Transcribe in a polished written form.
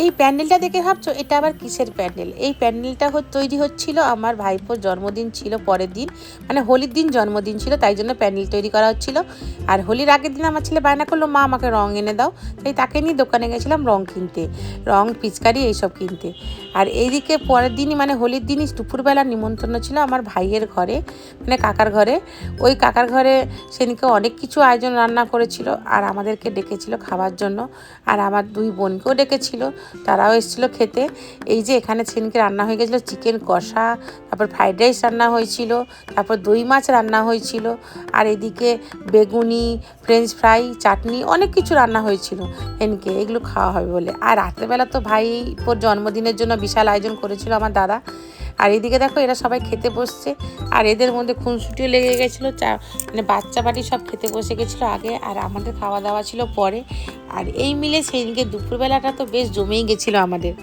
এই প্যান্ডেলটা দেখে ভাবছো এটা আবার কিসের প্যান্ডেল? এই প্যান্ডেলটা তৈরি হচ্ছিল আমার ভাইপোর জন্মদিন ছিল পরের দিন, মানে হোলির দিন জন্মদিন ছিল, তাই জন্য প্যান্ডেল তৈরি করা হচ্ছিল। আর হোলির আগের দিন আমার ছেলে বায়না করলো, মা আমাকে রং এনে দাও, তাই তাকে নিয়ে দোকানে গেছিলাম রং কিনতে, রং পিচকারি এইসব কিনতে। আর এইদিকে পরের দিনই মানে হোলির দিনই দুপুরবেলা নিমন্ত্রণ ছিল আমার ভাইয়ের ঘরে, মানে কাকার ঘরে। ওই কাকার ঘরে সেদিনকে অনেক কিছু আয়োজন রান্না করেছিল আর আমাদেরকে ডেকেছিল খাওয়ার জন্য। আর আমার দুই বোনকেও ডেকেছিল, তারাও এসেছিলো খেতে। এই যে এখানে সেদিনকে রান্না হয়ে গেছিলো চিকেন কষা, তারপর ফ্রাইড রাইস রান্না হয়েছিল, তারপর দই মাছ রান্না হয়েছিল, আর এদিকে বেগুনি, ফ্রেঞ্চ ফ্রাই, চাটনি, অনেক কিছু রান্না হয়েছিল সেদিনকে, এগুলো খাওয়া হবে বলে। আর রাত্রেবেলা তো ভাইপোর জন্মদিনের জন্য বিশাল আয়োজন করেছিল আমার দাদা। আর এদিকে দেখো এরা সবাই খেতে বসছে, আর এদের মধ্যে খুনসুটিও লেগে গেছিলো, মানে বাচ্চা বাড়ি সব খেতে বসে গেছিলো আগে, আর আমাদের খাওয়া দাওয়া ছিল পরে। আর এই মিলে সেদিনকে দুপুরবেলাটা তো বেশ জমেই গেছিলো আমাদের।